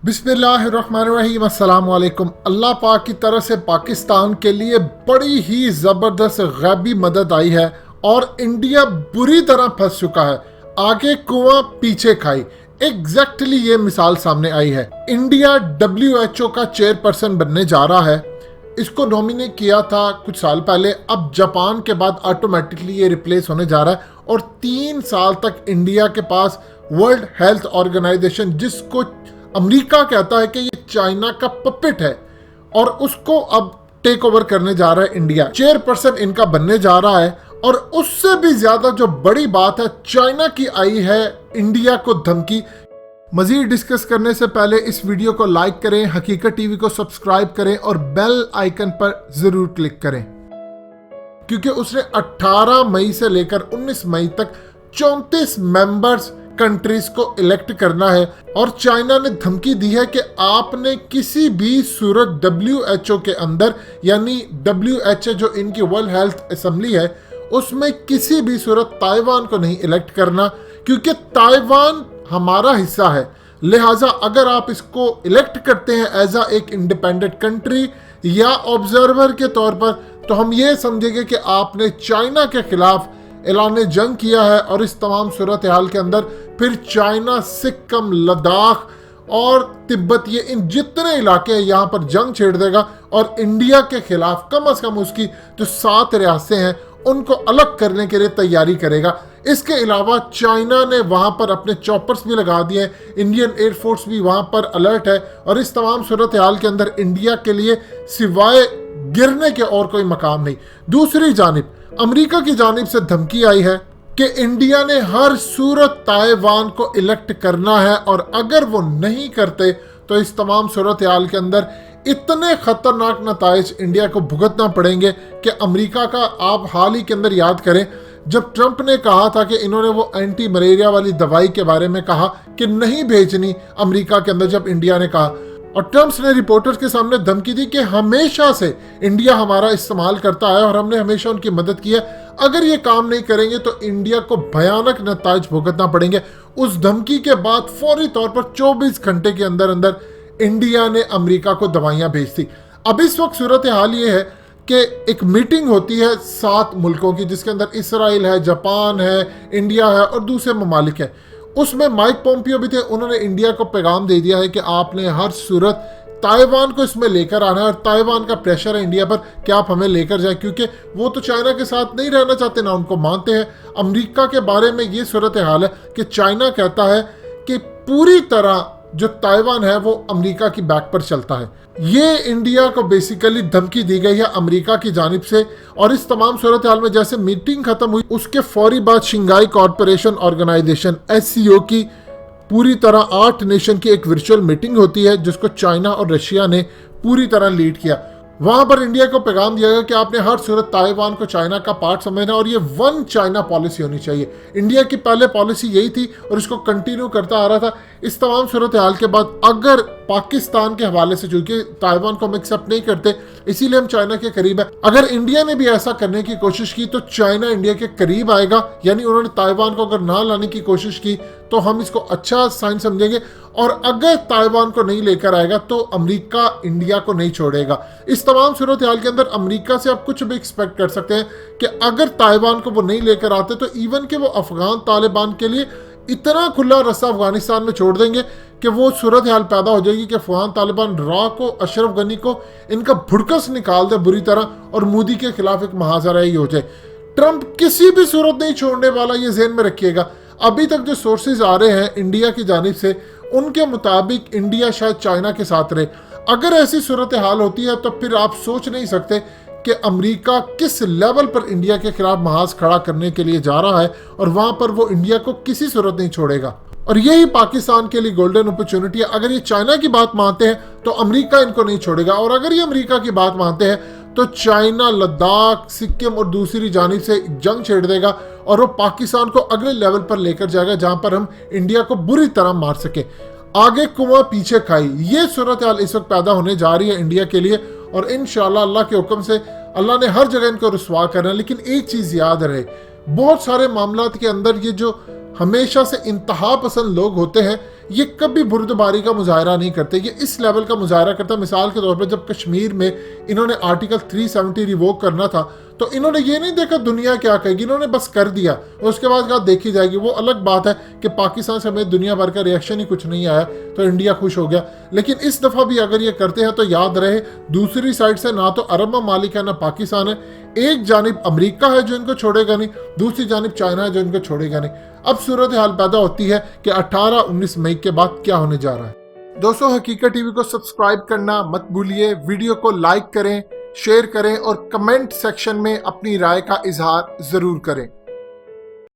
बिस्मिल्लाहिर्रहमानिर्रहीम, अस्सलाम वालेकुम। अल्लाह पाक की तरफ से पाकिस्तान के लिए बड़ी ही ज़बरदस्त गैबी मदद आई है और इंडिया बुरी तरह फंस चुका है। आगे कुआं पीछे खाई, एग्जैक्टली ये मिसाल सामने आई है। इंडिया WHO का चेयरपर्सन बनने जा रहा है। इसको नॉमिनेट किया था कुछ साल पहले, अब जापान के बाद ऑटोमेटिकली ये रिप्लेस होने जा रहा है और 3 साल तक इंडिया के पास वर्ल्ड हेल्थ ऑर्गेनाइजेशन, जिसको अमेरिका कहता है कि ये चाइना का पपेट है, और उसको अब टेक ओवर करने जा रहा है इंडिया। चेयरपर्सन इनका बनने जा रहा है। और उससे भी ज्यादा जो बड़ी बात है, चाइना की आई है इंडिया को धमकी। मजीद डिस्कस करने से पहले इस वीडियो को लाइक करें, हकीकत टीवी को सब्सक्राइब करें और बेल आइकन पर जरूर क्लिक करें, क्योंकि उसने 18 मई से लेकर 19 मई तक 34 मेंबर्स कंट्रीज को इलेक्ट करना है। और चाइना ने धमकी दी है कि आपने किसी भी सूरत WHO के अंदर, यानी WHO जो इनकी वर्ल्ड हेल्थ असेंबली है, उसमें किसी भी सूरत ताइवान को नहीं इलेक्ट करना, क्योंकि ताइवान हमारा हिस्सा है। लिहाजा अगर आप इसको इलेक्ट करते हैं एज एक इंडिपेंडेंट कंट्री या ऑब्जर्वर के तौर पर, तो हम ये समझेंगे कि आपने चाइना के खिलाफ ऐलान जंग किया है। और इस तमाम सूरत हाल के अंदर फिर चाइना, सिक्किम, लद्दाख और तिब्बत, ये इन जितने इलाके हैं यहाँ पर जंग छेड़ देगा और इंडिया के खिलाफ कम से कम उसकी जो 7 रियासतें हैं उनको अलग करने के लिए तैयारी करेगा। इसके अलावा चाइना ने वहाँ पर अपने चॉपर्स भी लगा दिए हैं, इंडियन एयरफोर्स भी वहाँ पर अलर्ट है। और इस तमाम सूरत हाल के अंदर इंडिया के लिए सिवाय गिरने के और कोई मकाम नहीं। दूसरी जानिब अमेरिका की जानिब से धमकी आई है कि इंडिया ने हर सूरत ताइवान को इलेक्ट करना है, और अगर वो नहीं करते तो इस तमाम सूरत हाल के अंदर इतने खतरनाक नताइज इंडिया को भुगतना पड़ेंगे कि अमेरिका का आप हाल ही के अंदर याद करें, जब ट्रंप ने कहा था कि इन्होंने वो एंटी मलेरिया वाली दवाई के बारे में कहा कि नहीं भेजनी अमेरिका के अंदर, जब इंडिया ने कहा, और ट्रंप ने रिपोर्टर्स के सामने धमकी दी कि हमेशा से इंडिया हमारा इस्तेमाल करता है और हमने हमेशा उनकी मदद की है, अगर ये काम नहीं करेंगे तो इंडिया को भयानक नताइज भुगतना पड़ेंगे। उस धमकी के बाद फौरी तौर पर 24 घंटे के अंदर अंदर इंडिया ने अमेरिका को दवाइयां भेज दी। अब इस वक्त सूरत हाल ये है कि एक मीटिंग होती है 7 मुल्कों की, जिसके अंदर इसराइल है, जापान है, इंडिया है और दूसरे ममालिक है। उसमें माइक पोम्पियो भी थे। उन्होंने इंडिया को पैगाम दे दिया है कि आपने हर सूरत ताइवान को इसमें लेकर आना है, और ताइवान का प्रेशर है इंडिया पर कि आप हमें लेकर जाए, क्योंकि वो तो चाइना के साथ नहीं रहना चाहते, ना उनको मानते हैं। अमेरिका के बारे में ये सूरत हाल है कि चाइना कहता है कि पूरी तरह जो ताइवान है वो अमेरिका की बैक पर चलता है। ये इंडिया को बेसिकली धमकी दी गई है अमेरिका की जानिब से। और इस तमाम सूरत हाल में जैसे मीटिंग खत्म हुई, उसके फौरी बाद शंघाई कॉरपोरेशन ऑर्गेनाइजेशन SCO की पूरी तरह 8 नेशन की एक वर्चुअल मीटिंग होती है, जिसको चाइना और रशिया ने पूरी तरह लीड किया। वहां पर इंडिया को पैगाम दिया गया कि आपने हर सूरत ताइवान को चाइना का पार्ट समझना, और ये वन चाइना पॉलिसी होनी चाहिए। इंडिया की पहले पॉलिसी यही थी और इसको कंटिन्यू करता आ रहा था। इस तमाम सूरत हाल के बाद अगर पाकिस्तान के हवाले से, चूंकि ताइवान को हम एक्सेप्ट नहीं करते इसीलिए हम चाइना के करीब है, अगर इंडिया ने भी ऐसा करने की कोशिश की तो चाइना इंडिया के करीब आएगा। यानी उन्होंने ताइवान को अगर ना लाने की कोशिश की तो हम इसको अच्छा साइन समझेंगे, और अगर ताइवान को नहीं लेकर आएगा तो अमेरिका इंडिया को नहीं छोड़ेगा। इस तमाम सूरत हाल के अंदर अमेरिका से आप कुछ भी एक्सपेक्ट कर सकते हैं कि अगर ताइवान को वो नहीं लेकर आते तो इवन कि वो अफगान तालिबान के लिए इतना खुला रास्ता अफगानिस्तान में छोड़ देंगे कि वो सूरत हाल पैदा हो जाएगी कि अफगान तालिबान रॉ को, अशरफ गनी को इनका भुड़कस निकाल दे बुरी तरह, और मोदी के खिलाफ एक महाजरा ही हो जाए। ट्रंप किसी भी सूरत नहीं छोड़ने वाला, ये ज़हन में रखिएगा। अभी तक जो सोर्सेज आ रहे हैं इंडिया की जानिब से, उनके मुताबिक इंडिया शायद चाइना के साथ रहे। अगर ऐसी सूरत हाल होती है तो फिर आप सोच नहीं सकते कि अमेरिका किस लेवल पर इंडिया के खिलाफ महाज खड़ा करने के लिए जा रहा है, और वहां पर वो इंडिया को किसी सूरत नहीं छोड़ेगा। और यही पाकिस्तान के लिए गोल्डन अपॉर्चुनिटी है। अगर ये चाइना की बात मानते हैं तो अमेरिका इनको नहीं छोड़ेगा, और अगर ये अमेरिका की बात मानते हैं तो चाइना लद्दाख, सिक्किम और दूसरी जानिब से जंग छेड़ देगा, और वो पाकिस्तान को अगले लेवल पर लेकर जाएगा जहां पर हम इंडिया को बुरी तरह मार सके। आगे कुआं पीछे खाई, ये सूरत हाल इस वक्त पैदा होने जा रही है इंडिया के लिए, और इंशाल्लाह अल्लाह के हुक्म से अल्लाह ने हर जगह इनको रुसवा करना है। लेकिन एक चीज याद रहे, बहुत सारे मामलात के अंदर ये जो हमेशा से इंतहा पसंद लोग होते हैं, ये कभी बुर्दबारी का मुजाहरा नहीं करते, ये इस लेवल का मुजाहरा करता। मिसाल के तौर पर जब कश्मीर में इन्होंने आर्टिकल 370 रिवोक करना था तो इन्होंने ये नहीं देखा दुनिया क्या कहेगी, इन्होंने बस कर दिया और उसके बाद कहा देखी जाएगी। वो अलग बात है कि पाकिस्तान से हमें दुनिया भर का रिएक्शन ही कुछ नहीं आया तो इंडिया खुश हो गया। लेकिन इस दफ़ा भी अगर ये करते हैं तो याद रहे दूसरी साइड से ना तो अरब ममालिक है ना पाकिस्तान है, एक जानिब अमेरिका है जो इनको छोड़ेगा नहीं, दूसरी जानिब चाइना है जो इनको छोड़ेगा नहीं। अब सूरत हाल पैदा होती है कि 18-19 मई के बाद क्या होने जा रहा है। दोस्तों, हकीकत टीवी को सब्सक्राइब करना मत भूलिए, वीडियो को लाइक करें, शेयर करें और कमेंट सेक्शन में अपनी राय का इजहार जरूर करें।